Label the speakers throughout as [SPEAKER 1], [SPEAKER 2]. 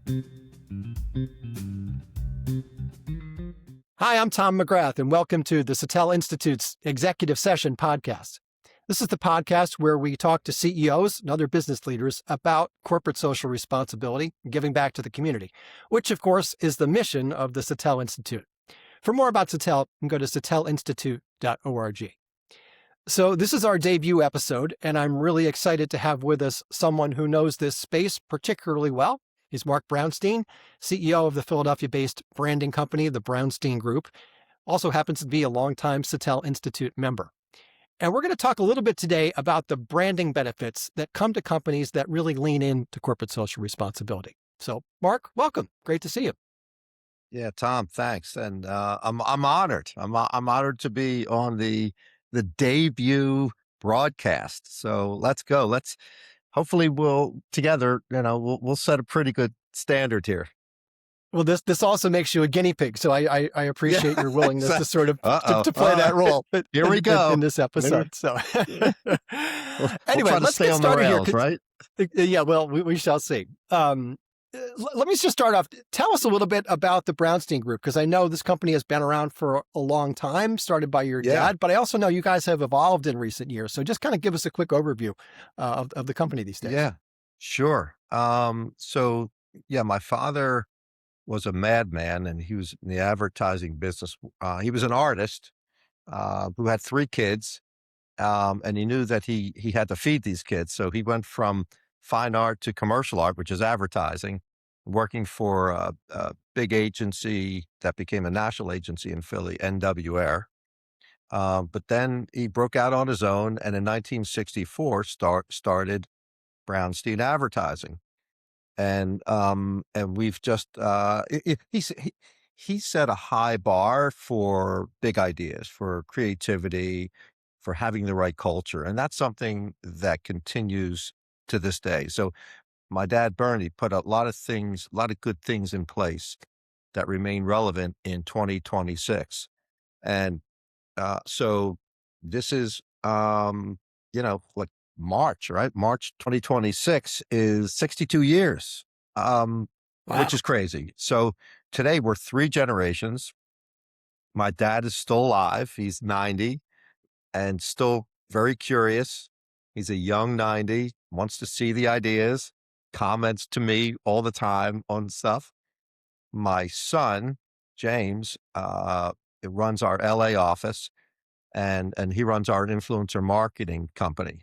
[SPEAKER 1] Hi, I'm Tom McGrath, and welcome to the Satell Institute's Executive Session podcast. This is the podcast where we talk to CEOs and other business leaders about corporate social responsibility and giving back to the community, which, of course, is the mission of the Satell Institute. For more about Satell, you can go to satellinstitute.org. So this is our debut episode, and I'm really excited to have with us someone who knows this space particularly well. He's Marc Brownstein, CEO of the Philadelphia-based branding company, the Brownstein Group, also happens to be a longtime Satell Institute member. And we're going to talk a little bit today about the branding benefits that come to companies that really lean into corporate social responsibility. So, Marc, welcome. Great to see you.
[SPEAKER 2] Yeah, Tom, thanks. And I'm honored. I'm honored to be on the debut broadcast. So let's go. Hopefully we'll together, we'll set a pretty good standard here.
[SPEAKER 1] Well, this also makes you a guinea pig, so I appreciate your willingness to sort of to play that role.
[SPEAKER 2] Here we go
[SPEAKER 1] in this episode. So anyway,
[SPEAKER 2] we'll
[SPEAKER 1] let's
[SPEAKER 2] stay
[SPEAKER 1] get
[SPEAKER 2] on the
[SPEAKER 1] started
[SPEAKER 2] rails,
[SPEAKER 1] here.
[SPEAKER 2] Right?
[SPEAKER 1] Yeah, well, we shall see. Let me just start off. Tell us a little bit about the Brownstein Group, because I know this company has been around for a long time, started by your dad, but I also know you guys have evolved in recent years. So just kind of give us a quick overview of the company these days.
[SPEAKER 2] Yeah, sure. My father was a madman, and he was in the advertising business. He was an artist who had 3 kids, and he knew that he had to feed these kids. So he went from fine art to commercial art, which is advertising, working for a big agency that became a national agency in Philly, NWR. But then he broke out on his own, and in 1964 started Brownstein Advertising. And we've just he set a high bar for big ideas, for creativity, for having the right culture, and that's something that continues to this day. So my dad Bernie put a lot of good things in place that remain relevant in 2026, and so this is like March, right? March 2026 is 62 years,
[SPEAKER 1] Wow.
[SPEAKER 2] which is crazy. So today we're 3 generations. My dad is still alive. He's 90 and still very curious. He's a young 90, wants to see the ideas, comments to me all the time on stuff. My son, James, runs our LA office, and he runs our influencer marketing company.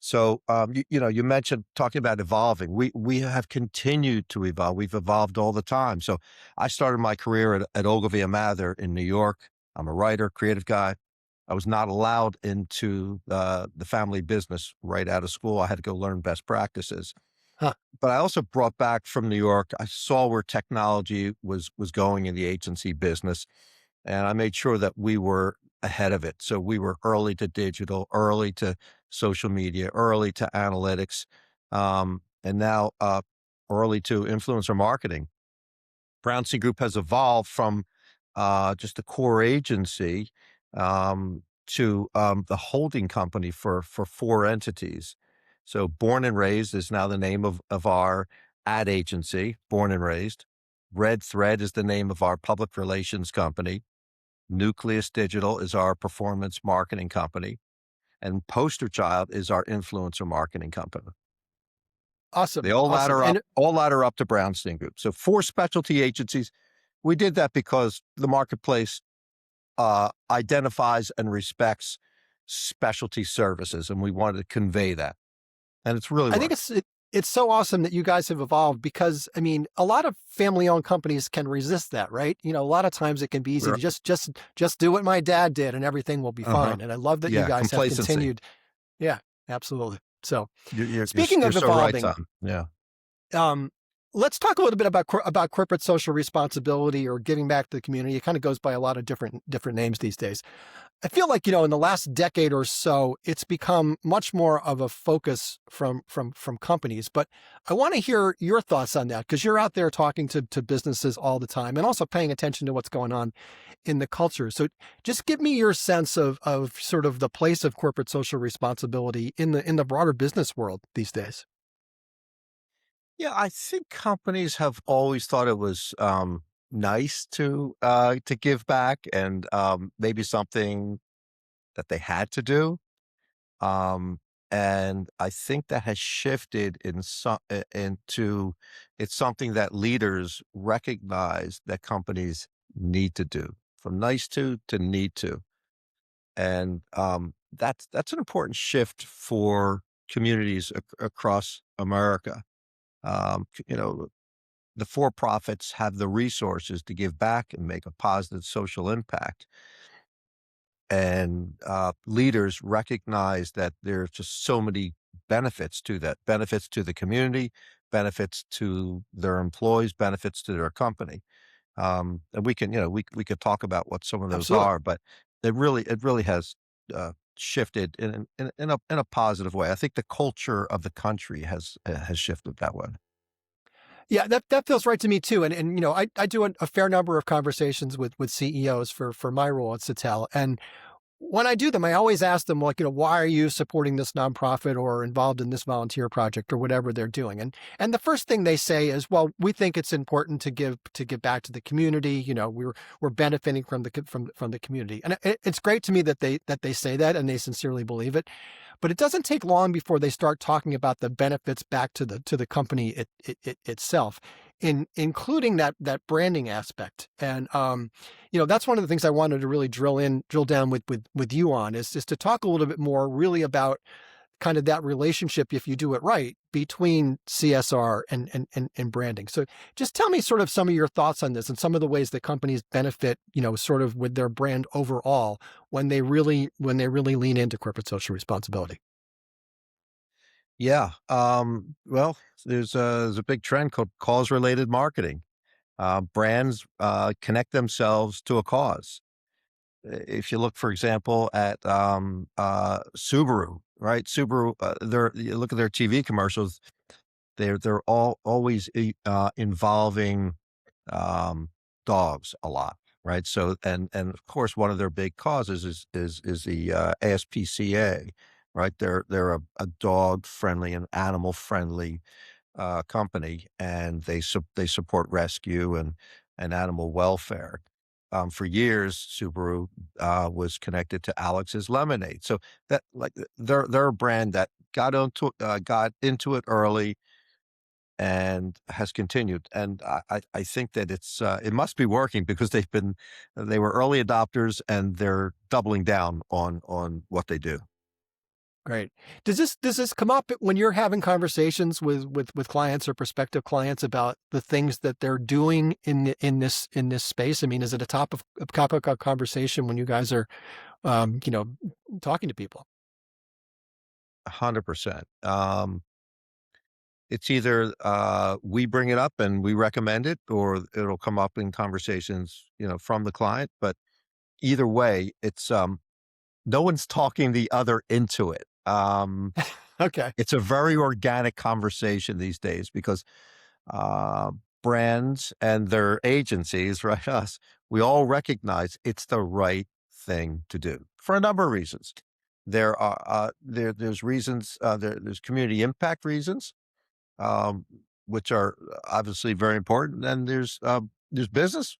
[SPEAKER 2] So, you mentioned talking about evolving. We have continued to evolve. We've evolved all the time. So I started my career at Ogilvy and Mather in New York. I'm a writer, creative guy. I was not allowed into the family business right out of school. I had to go learn best practices.
[SPEAKER 1] Huh.
[SPEAKER 2] But I also brought back from New York, I saw where technology was going in the agency business, and I made sure that we were ahead of it. So we were early to digital, early to social media, early to analytics, and now early to influencer marketing. Brownstein Group has evolved from just a core agency to the holding company for 4 entities. So Born and Raised is now the name of our ad agency, Born and Raised. Red Thread is the name of our public relations company. Nucleus Digital is our performance marketing company. And Poster Child is our influencer marketing company.
[SPEAKER 1] Awesome.
[SPEAKER 2] They all
[SPEAKER 1] Awesome.
[SPEAKER 2] ladder up to Brownstein Group. So 4 specialty agencies. We did that because the marketplace identifies and respects specialty services, and we wanted to convey that. And it's really
[SPEAKER 1] I think it's so awesome that you guys have evolved, because I mean, a lot of family-owned companies can resist that, right? A lot of times it can be easy to just do what my dad did and everything will be fine. And I love that you guys have continued. Yeah, absolutely. So speaking of evolving,
[SPEAKER 2] so right, Tom.
[SPEAKER 1] Let's talk a little bit about corporate social responsibility or giving back to the community. It kind of goes by a lot of different names these days. I feel like, in the last decade or so, it's become much more of a focus from companies. But I want to hear your thoughts on that, because you're out there talking to businesses all the time and also paying attention to what's going on in the culture. So just give me your sense of sort of the place of corporate social responsibility in the broader business world these days.
[SPEAKER 2] Yeah, I think companies have always thought it was nice to give back and maybe something that they had to do. Um, and I think that has shifted into it's something that leaders recognize that companies need to do, from nice to need to. And that's an important shift for communities across America. You know, the for profits have the resources to give back and make a positive social impact. And leaders recognize that there's just so many benefits to that, benefits to the community, benefits to their employees, benefits to their company. And we can, we could talk about what some of those
[SPEAKER 1] Absolutely.
[SPEAKER 2] are, but it really has shifted in a positive way. I think the culture of the country has shifted that way.
[SPEAKER 1] Yeah, that feels right to me too. And I do a fair number of conversations with CEOs for my role at Satell. And when I do them, I always ask them, like, why are you supporting this nonprofit or involved in this volunteer project or whatever they're doing? And the first thing they say is, well, we think it's important to give back to the community. We're benefiting from the community, and it's great to me that they say that and they sincerely believe it. But it doesn't take long before they start talking about the benefits back to the company itself, including that branding aspect. And that's one of the things I wanted to really drill down with you on is to talk a little bit more really about kind of that relationship, if you do it right, between CSR and branding. So just tell me sort of some of your thoughts on this and some of the ways that companies benefit, sort of with their brand overall when they really lean into corporate social responsibility.
[SPEAKER 2] Yeah. Well, there's a big trend called cause-related marketing. Brands connect themselves to a cause. If you look, for example, at Subaru, right? Subaru, you look at their TV commercials. They're all always involving um, dogs a lot, right? So and of course one of their big causes is the ASPCA, right? They're a dog friendly and animal friendly company, and they support rescue and animal welfare. For years, Subaru was connected to Alex's Lemonade, so that like they're a brand that got into it early and has continued. And I think that it must be working because they were early adopters and they're doubling down on what they do.
[SPEAKER 1] Great. Does this come up when you're having conversations with clients or prospective clients about the things that they're doing in this space? I mean, is it a topic of conversation when you guys are um, you know talking to people?
[SPEAKER 2] 100%. It's either we bring it up and we recommend it, or it'll come up in conversations, from the client. But either way, it's no one's talking the other into it.
[SPEAKER 1] Okay.
[SPEAKER 2] It's a very organic conversation these days because uh, brands and their agencies, right? Us, we all recognize it's the right thing to do for a number of reasons. There's reasons. There's community impact reasons, um, which are obviously very important, and there's business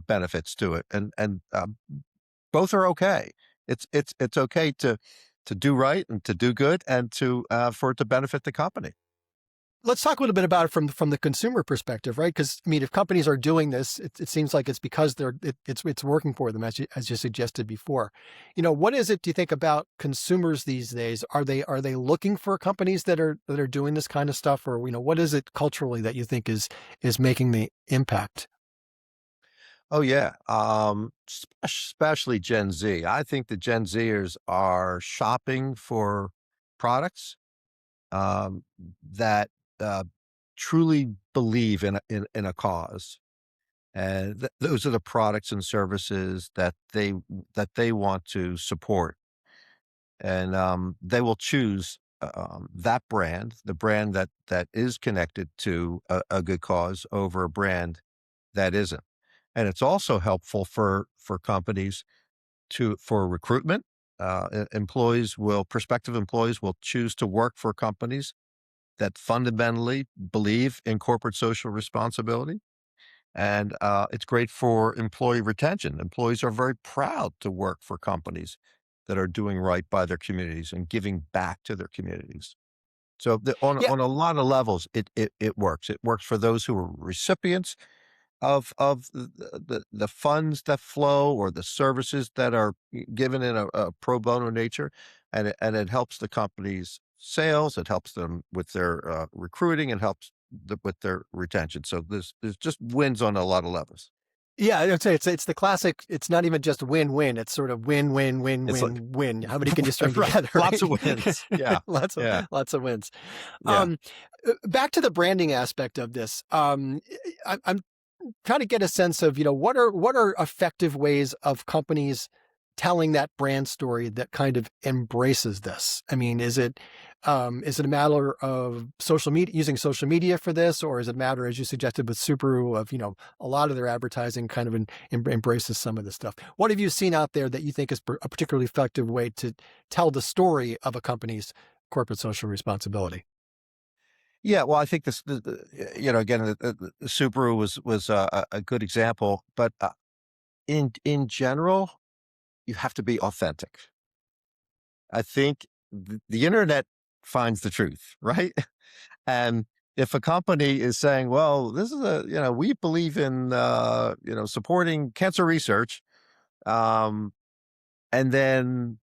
[SPEAKER 2] benefits to it, and both are okay. It's okay to do right and to do good and to for it to benefit the company.
[SPEAKER 1] Let's talk a little bit about it from the consumer perspective, right? Because I mean, if companies are doing this, it seems like it's because it's working for them, as you suggested before. What is it, do you think, about consumers these days? Are they looking for companies that are doing this kind of stuff, or what is it culturally that you think is making the impact?
[SPEAKER 2] Oh yeah, especially Gen Z. I think the Gen Zers are shopping for products that uh, truly believe in a cause, and those are the products and services that they want to support, and they will choose that brand, the brand that is connected to a good cause, over a brand that isn't. And it's also helpful for companies for recruitment. Prospective employees will choose to work for companies that fundamentally believe in corporate social responsibility. And it's great for employee retention. Employees are very proud to work for companies that are doing right by their communities and giving back to their communities. So
[SPEAKER 1] Yeah,
[SPEAKER 2] on a lot of levels, it works. It works for those who are recipients of the funds that flow or the services that are given in a pro bono nature, and it helps the company's sales. It helps them with their recruiting. It helps with their retention. So there's just wins on a lot of levels.
[SPEAKER 1] yeah, I'd say it's the classic. It's not even just win-win. It's sort of
[SPEAKER 2] It's like
[SPEAKER 1] win. How many can you string
[SPEAKER 2] right,
[SPEAKER 1] together,
[SPEAKER 2] lots of
[SPEAKER 1] right?
[SPEAKER 2] wins. Yeah, yeah,
[SPEAKER 1] Lots of wins.
[SPEAKER 2] yeah.
[SPEAKER 1] Um, Back to the branding aspect of this. I'm trying to get a sense of, what are effective ways of companies telling that brand story that kind of embraces this? I mean, is it a matter of social media, using social media for this, or is it a matter, as you suggested with Subaru, of, a lot of their advertising kind of embraces some of this stuff? What have you seen out there that you think is a particularly effective way to tell the story of a company's corporate social responsibility?
[SPEAKER 2] Yeah, well, I think again, the Subaru was a good example, but in general, you have to be authentic. I think the internet finds the truth, right? And if a company is saying, "Well, this is we believe in supporting cancer research," um, and then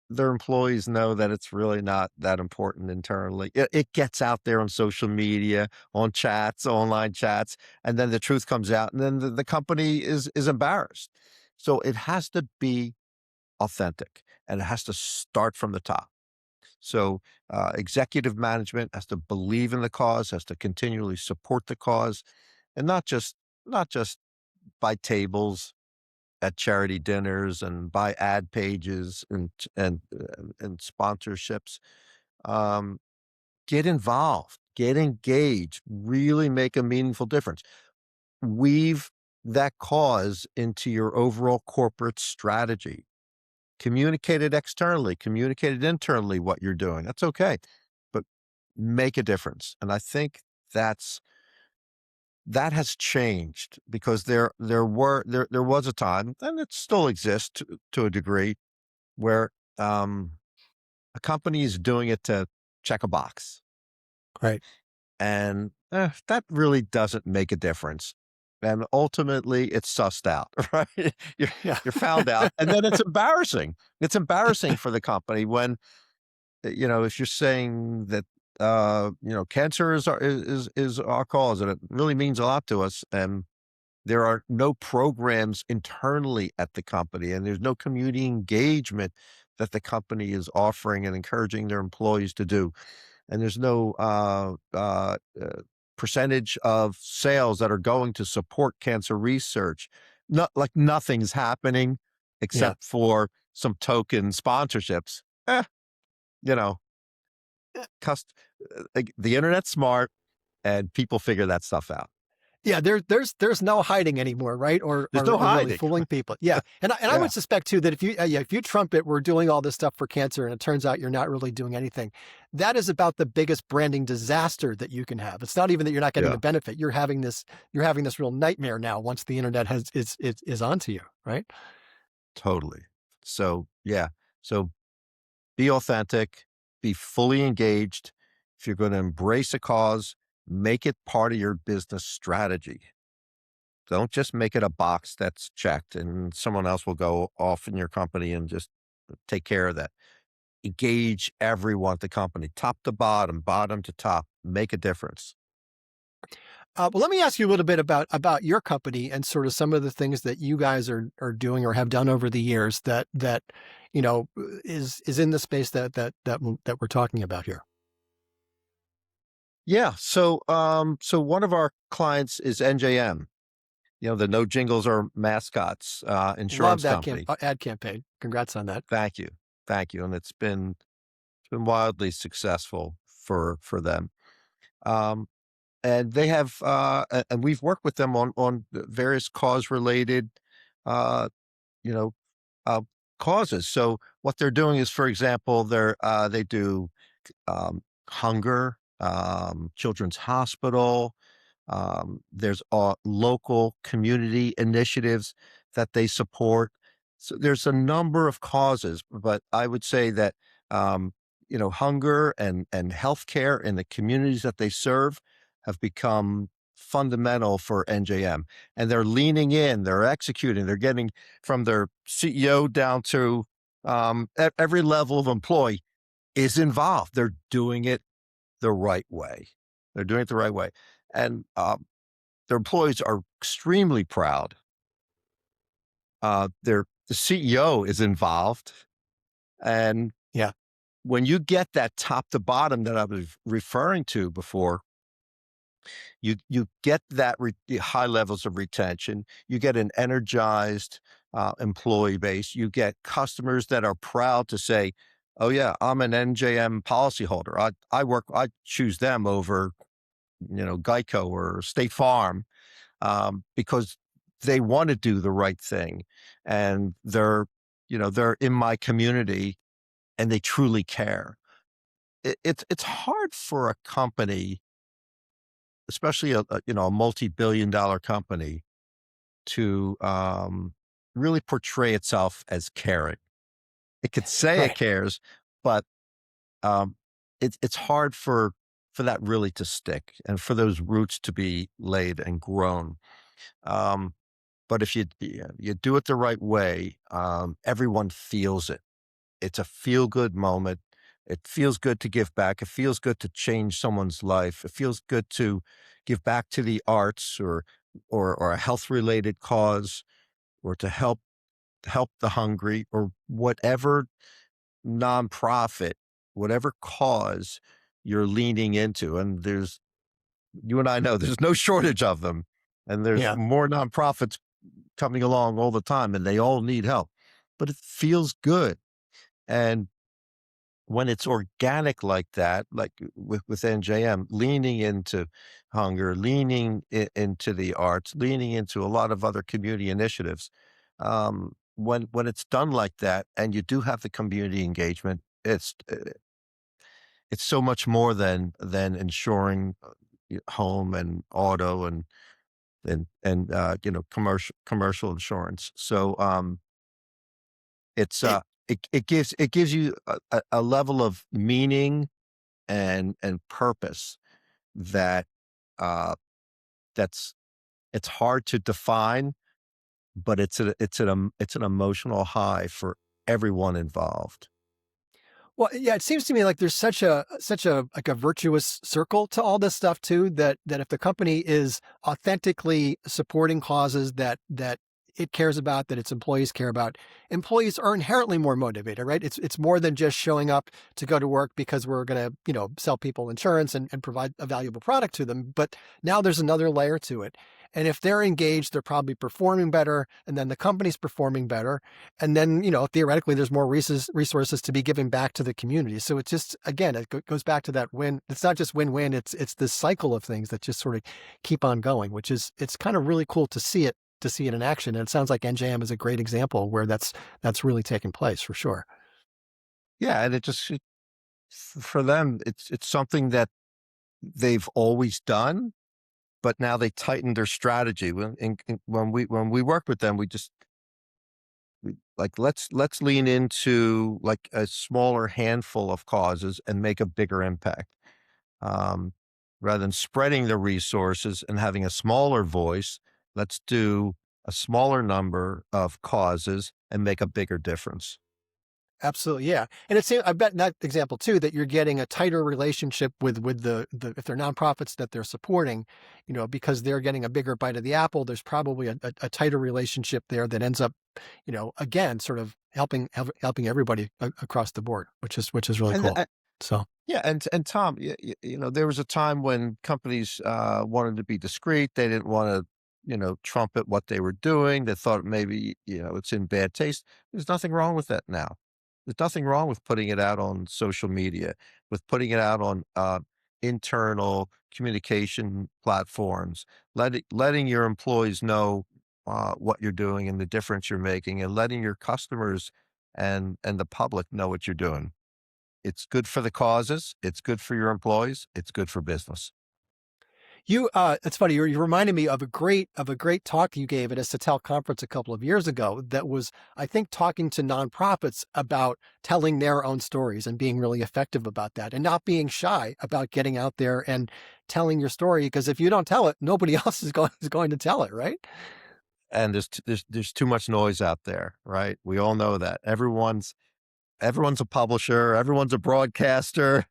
[SPEAKER 2] their employees know that it's really not that important internally. It gets out there on social media, on chats, online chats, and then the truth comes out, and then the company is embarrassed. So it has to be authentic, and it has to start from the top. So executive management has to believe in the cause, has to continually support the cause, and not just buy tables at charity dinners and buy ad pages and sponsorships. Um, get involved, get engaged, really make a meaningful difference. Weave that cause into your overall corporate strategy. Communicate it externally, communicate it internally what you're doing. That's okay, but make a difference. And I think that has changed because there was a time, and it still exists to a degree, where a company is doing it to check a box,
[SPEAKER 1] Right.
[SPEAKER 2] and that really doesn't make a difference. And ultimately, it's sussed out, right? You're
[SPEAKER 1] Yeah.
[SPEAKER 2] you're found out, and then it's embarrassing. It's embarrassing for the company when if you're saying that cancer is our cause, and it really means a lot to us, and there are no programs internally at the company, and there's no community engagement that the company is offering and encouraging their employees to do. And there's no percentage of sales that are going to support cancer research. Not like nothing's happening
[SPEAKER 1] Yeah.
[SPEAKER 2] except for some token sponsorships. Eh, you know, the internet's smart, and people figure that stuff out.
[SPEAKER 1] Yeah, there's no hiding anymore, right?
[SPEAKER 2] There's no
[SPEAKER 1] Or really
[SPEAKER 2] hiding.
[SPEAKER 1] fooling people. Yeah, and I
[SPEAKER 2] Yeah.
[SPEAKER 1] would suspect too that if you trumpet we're doing all this stuff for cancer and it turns out you're not really doing anything, that is about the biggest branding disaster that you can have. It's not even that you're not getting
[SPEAKER 2] Yeah.
[SPEAKER 1] the benefit. You're having this real nightmare now once the internet is onto you, right?
[SPEAKER 2] Totally. So, yeah. So be authentic, be fully engaged. If you're going to embrace a cause, make it part of your business strategy. Don't just make it a box that's checked and someone else will go off in your company and just take care of that. Engage everyone at the company, top to bottom, bottom to top, make a difference.
[SPEAKER 1] Well, let me ask you a little bit about your company and sort of some of the things that you guys are doing or have done over the years that is in the space that we're talking about here.
[SPEAKER 2] Yeah. So one of our clients is NJM, the no jingles or mascots
[SPEAKER 1] Love
[SPEAKER 2] insurance
[SPEAKER 1] that
[SPEAKER 2] company.
[SPEAKER 1] ad campaign. Congrats on that.
[SPEAKER 2] Thank you. Thank you. And it's been wildly successful for them. Um, and they have and we've worked with them on various cause related uh, you know, uh, causes. So what they're doing is, for example, they do hunger Children's Hospital. There's local community initiatives that they support. So there's a number of causes, but I would say that um, hunger and healthcare in the communities that they serve have become fundamental for NJM, and they're leaning in, they're executing, they're getting from their CEO down to every level of employee is involved. They're doing it the right way. They're doing it the right way. And their employees are extremely proud. The CEO is involved. And
[SPEAKER 1] Yeah.
[SPEAKER 2] when you get that top to bottom that I was referring to before, you get that high levels of retention. You get an energized employee base. You get customers that are proud to say, "Oh yeah, I'm an NJM policyholder. I choose them over Geico or State Farm because they want to do the right thing, and they're in my community and they truly care." It's hard for a company, especially a multi-billion-dollar company, to really portray itself as caring. It could say it
[SPEAKER 1] Right.
[SPEAKER 2] cares, but um, it's hard for that really to stick and for those roots to be laid and grown. Um, but if you do it the right way, everyone feels it. It's a feel good moment. It feels good to give back. It feels good to change someone's life. It feels good to give back to the arts or a health related cause or to help the hungry or whatever nonprofit, whatever cause you're leaning into. And you and I know there's no shortage of them. And there's
[SPEAKER 1] Yeah.
[SPEAKER 2] more nonprofits coming along all the time and they all need help. But it feels good. And when it's organic like that, like with NJM, leaning into hunger, leaning into the arts, leaning into a lot of other community initiatives, when it's done like that, and you do have the community engagement, it's so much more than ensuring home and auto and commercial insurance. So it's
[SPEAKER 1] It,
[SPEAKER 2] it gives you a level of meaning and purpose that uh, that's it's hard to define, but it's an emotional high for everyone involved.
[SPEAKER 1] well, yeah, it seems to me like there's such a like a virtuous circle to all this stuff too, that if the company is authentically supporting causes that it cares about, that its employees care about, employees are inherently more motivated, right? It's more than just showing up to go to work because we're going to, sell people insurance and provide a valuable product to them. But now there's another layer to it. And if they're engaged, they're probably performing better, and then the company's performing better. And then, theoretically, there's more resources to be given back to the community. So it's just, again, it goes back to that win. It's not just win-win. It's this cycle of things that just sort of keep on going, which is, it's kind of really cool to see it in action. And it sounds like NJM is a great example where that's really taken place for sure.
[SPEAKER 2] Yeah, and for them, it's something that they've always done, but now they tightened their strategy. When we work with them, like let's lean into like a smaller handful of causes and make a bigger impact. Um, Rather than spreading the resources and having a smaller voice, let's do a smaller number of causes and make a bigger difference.
[SPEAKER 1] Absolutely, yeah. And it's I bet in that example too that you're getting a tighter relationship with the if they're nonprofits that they're supporting, because they're getting a bigger bite of the apple. There's probably a tighter relationship there that ends up, again, sort of helping everybody across the board, which is really
[SPEAKER 2] And
[SPEAKER 1] cool. So
[SPEAKER 2] Yeah, and Tom, there was a time when companies wanted to be discreet. They didn't want to, trumpet what they were doing. They thought maybe, it's in bad taste. There's nothing wrong with that now. There's nothing wrong with putting it out on social media, with putting it out on internal communication platforms, letting your employees know what you're doing and the difference you're making, and letting your customers and the public know what you're doing. It's good for the causes. It's good for your employees. It's good for business.
[SPEAKER 1] It's funny. You reminded me of a great talk you gave at a Satell conference a couple of years ago. That was, I think, talking to nonprofits about telling their own stories and being really effective about that, and not being shy about getting out there and telling your story. Because if you don't tell it, nobody else is going to tell it, right?
[SPEAKER 2] And there's too much noise out there, right? We all know that everyone's a publisher, everyone's a broadcaster.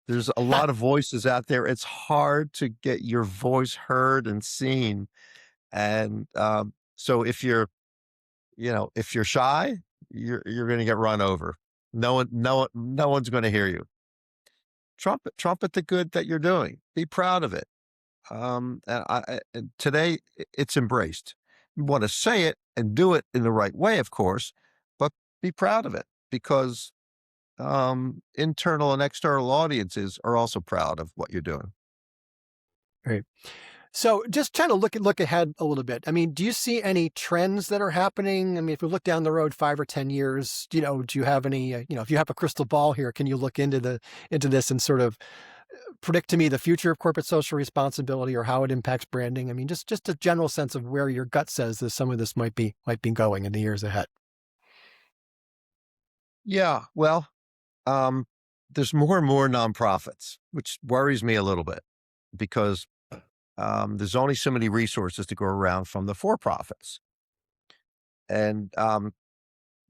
[SPEAKER 2] There's a lot of voices out there. It's hard to get your voice heard and seen. And so if you're shy, you're going to get run over. No one's going to hear you. Trumpet the good that you're doing. Be proud of it. And today it's embraced. You want to say it and do it in the right way, of course, but be proud of it, because internal and external audiences are also proud of what you're doing.
[SPEAKER 1] Right. So just trying to look ahead a little bit. I mean, do you see any trends that are happening? I mean, if we look down the road 5 or 10 years, do you have any, if you have a crystal ball here, can you look into this and sort of predict to me the future of corporate social responsibility or how it impacts branding? I mean, just a general sense of where your gut says that some of this might be going in the years ahead.
[SPEAKER 2] Yeah, well, there's more and more nonprofits, which worries me a little bit, because there's only so many resources to go around from the for-profits. And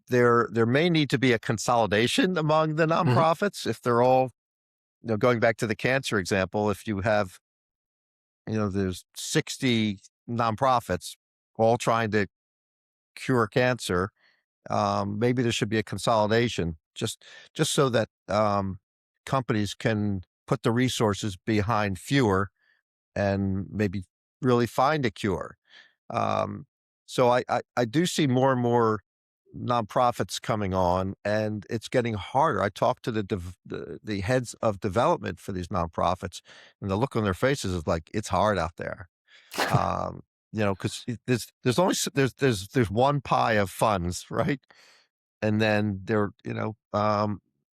[SPEAKER 2] there may need to be a consolidation among the nonprofits. If they're all, going back to the cancer example, if you have, there's 60 nonprofits all trying to cure cancer, maybe there should be a consolidation, just so that companies can put the resources behind fewer and maybe really find a cure. So I do see more and more nonprofits coming on, and it's getting harder. I talk to the heads of development for these nonprofits, and the look on their faces is like, it's hard out there. Because there's one pie of funds, right? And then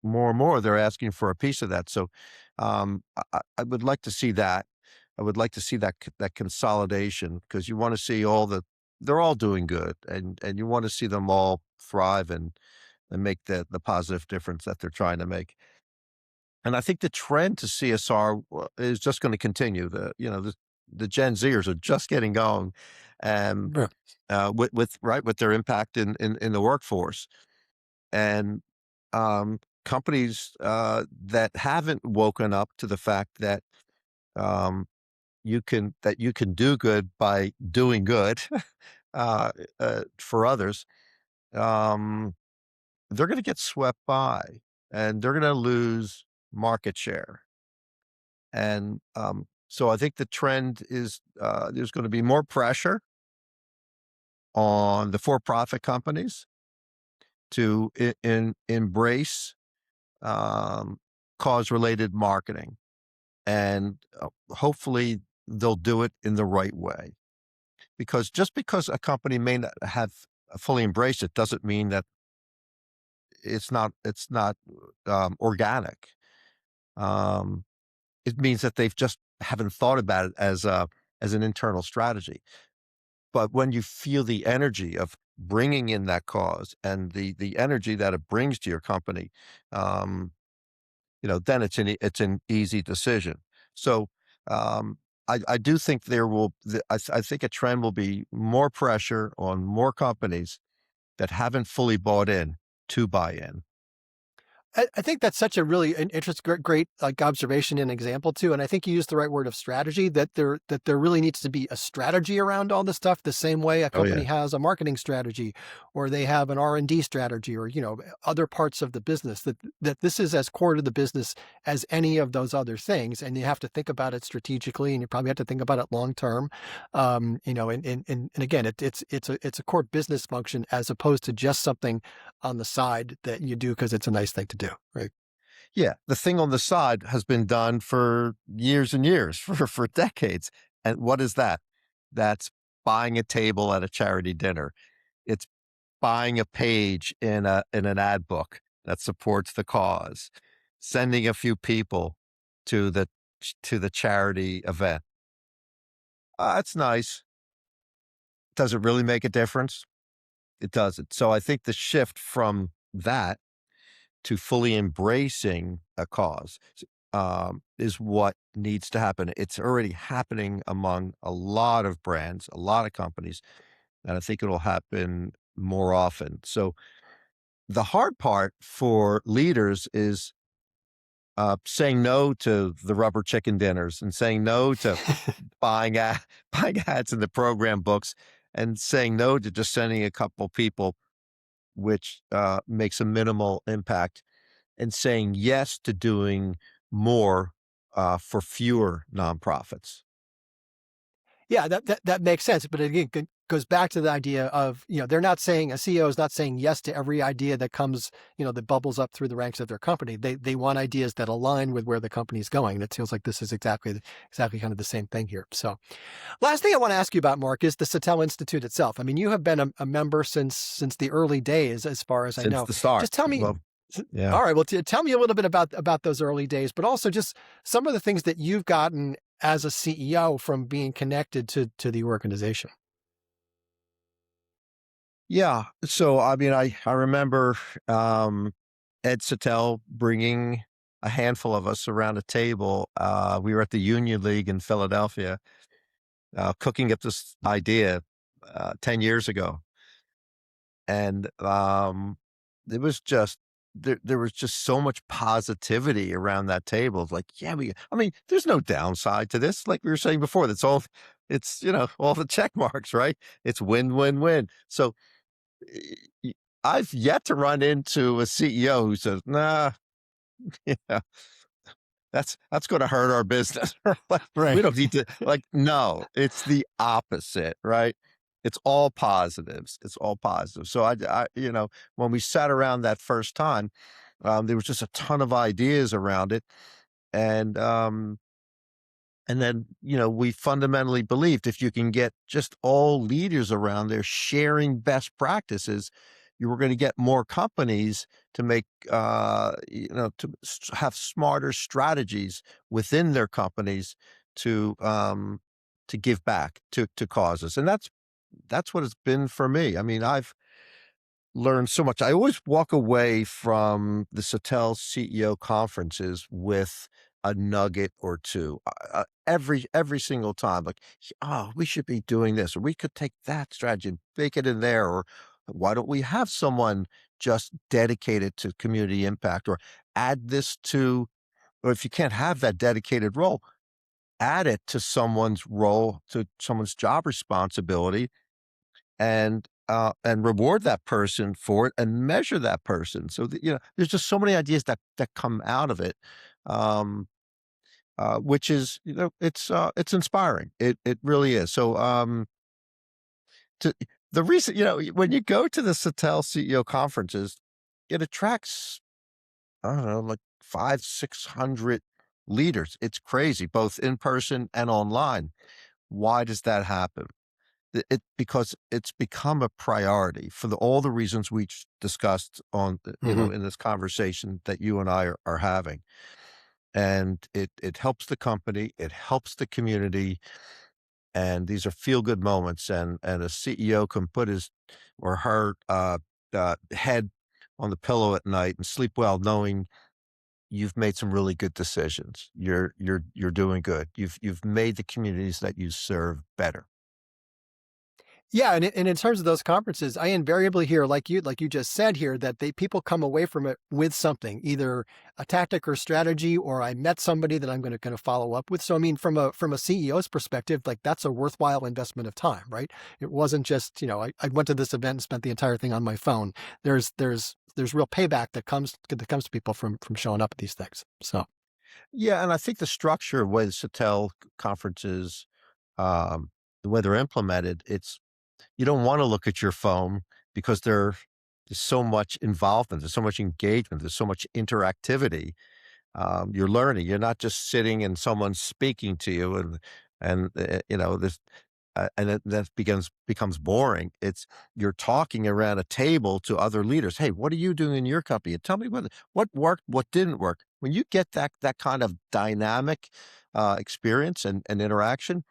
[SPEAKER 2] more and more they're asking for a piece of that. So I would like to see that. I would like to see that consolidation, because you want to see they're all doing good, and you want to see them all thrive and make the positive difference that they're trying to make. And I think the trend to CSR is just going to continue. The Gen Zers are just getting going, and with their impact in the workforce. And companies that haven't woken up to the fact that you can do good by doing good for others, they're going to get swept by, and they're going to lose market share. And so I think the trend is there's going to be more pressure on the for-profit companies to embrace cause-related marketing, and hopefully they'll do it in the right way. Because just because a company may not have fully embraced it doesn't mean that it's not organic. It means that they've just haven't thought about it as an internal strategy. But when you feel the energy of bringing in that cause and the energy that it brings to your company, then it's an easy decision. So I do think I think a trend will be more pressure on more companies that haven't fully bought in to buy in.
[SPEAKER 1] I think that's such a really interesting, great like observation and example too. And I think you used the right word of strategy, that there really needs to be a strategy around all this stuff, the same way a company has a marketing strategy, or they have an R&D strategy, or, other parts of the business, that this is as core to the business as any of those other things. And you have to think about it strategically, and you probably have to think about it long term. And again, it's a core business function, as opposed to just something on the side that you do because it's a nice thing to do, right?
[SPEAKER 2] Yeah, the thing on the side has been done for years and years, for decades. And what is that? That's buying a table at a charity dinner. It's buying a page in an ad book that supports the cause. sending a few people to the charity event. That's nice. Does it really make a difference? It doesn't. So I think the shift from that to fully embracing a cause is what needs to happen. It's already happening among a lot of brands, a lot of companies, and I think it'll happen more often. So the hard part for leaders is saying no to the rubber chicken dinners and saying no to buying buying ads in the program books and saying no to just sending a couple people, which makes a minimal impact, and saying yes to doing more for fewer nonprofits.
[SPEAKER 1] Yeah, that makes sense. But again, goes back to the idea of, they're not saying, a CEO is not saying yes to every idea that comes, that bubbles up through the ranks of their company. They want ideas that align with where the company is going. And it feels like this is exactly kind of the same thing here. So last thing I want to ask you about, Mark, is the Satell Institute itself. I mean, you have been a member since the early days, as far as I
[SPEAKER 2] Since
[SPEAKER 1] know.
[SPEAKER 2] the start.
[SPEAKER 1] Just tell me.
[SPEAKER 2] Well, yeah.
[SPEAKER 1] All right. Well, tell me a little bit about those early days, but also just some of the things that you've gotten as a CEO from being connected to the organization.
[SPEAKER 2] Yeah. So, I mean, I remember Ed Satell bringing a handful of us around a table. We were at the Union League in Philadelphia, cooking up this idea 10 years ago. And it was just, there was just so much positivity around that table. It's like, yeah, I mean, there's no downside to this. Like we were saying before, it's, all the check marks, right? It's win, win, win. So y- I've yet to run into a CEO who says, nah, yeah, that's going to hurt our business. Like, we
[SPEAKER 1] Right.
[SPEAKER 2] don't need to, like, no, it's the opposite, right? It's all positives. It's all positive. So when we sat around that first time, there was just a ton of ideas around it. And, and then, we fundamentally believed if you can get just all leaders around there sharing best practices, you were going to get more companies to make, have smarter strategies within their companies to give back to causes. And that's what it's been for me. I mean, I've learned so much. I always walk away from the Satell CEO conferences with a nugget or two every single time. Like, oh, we should be doing this, or we could take that strategy and bake it in there, or why don't we have someone just dedicated to community impact, or add this to, or if you can't have that dedicated role, add it to someone's role, to someone's job responsibility, and reward that person for it and measure that person. So that, there's just so many ideas that come out of it, um, which is, it's inspiring. It really is. So to the reason, when you go to the Satell CEO conferences, it attracts, I don't know, like 500-600 leaders. It's crazy, both in person and online. Why does that happen? Because it's become a priority for all the reasons we discussed
[SPEAKER 1] Hmm.
[SPEAKER 2] in this conversation that you and I are having. And it helps the company, it helps the community, and these are feel good moments. And a CEO can put his or her head on the pillow at night and sleep well, knowing you've made some really good decisions. You're doing good. You've made the communities that you serve better.
[SPEAKER 1] Yeah, and in terms of those conferences, I invariably hear, like you just said here, that people come away from it with something, either a tactic or strategy, or I met somebody that I'm going to follow up with. So I mean, from a CEO's perspective, like that's a worthwhile investment of time, right? It wasn't just, I went to this event and spent the entire thing on my phone. There's real payback that comes to people from showing up at these things. So
[SPEAKER 2] Yeah, and I think the structure way the Satell conferences, um, the way they're implemented, you don't want to look at your phone because there's so much involvement, there's so much engagement, there's so much interactivity. You're learning. You're not just sitting and someone's speaking to you, and this. And that becomes boring. It's you're talking around a table to other leaders. Hey, what are you doing in your company? And tell me what worked, what didn't work. when you get that kind of dynamic experience and interaction,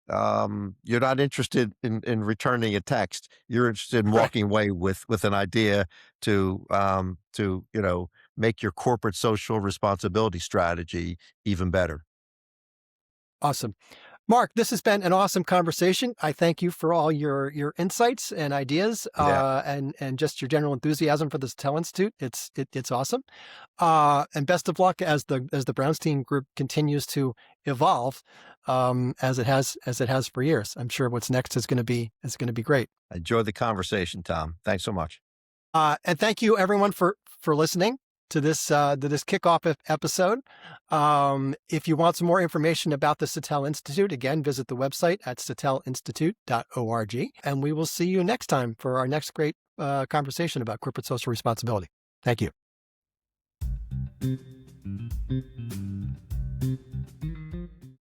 [SPEAKER 2] you're not interested in returning a text. You're interested in
[SPEAKER 1] Right.
[SPEAKER 2] walking away with an idea to make your corporate social responsibility strategy even better.
[SPEAKER 1] Awesome. Mark, this has been an awesome conversation. I thank you for all your insights and ideas,
[SPEAKER 2] Yeah,
[SPEAKER 1] and just your general enthusiasm for the Satell Institute. It's awesome, and best of luck as the Brownstein Group continues to evolve, as it has for years. I'm sure what's next is going to be great.
[SPEAKER 2] enjoy the conversation, Tom. Thanks so much.
[SPEAKER 1] And thank you everyone for listening to this kickoff episode. If you want some more information about the Satell Institute, again, visit the website at satellinstitute.org. And we will see you next time for our next great conversation about corporate social responsibility. Thank you.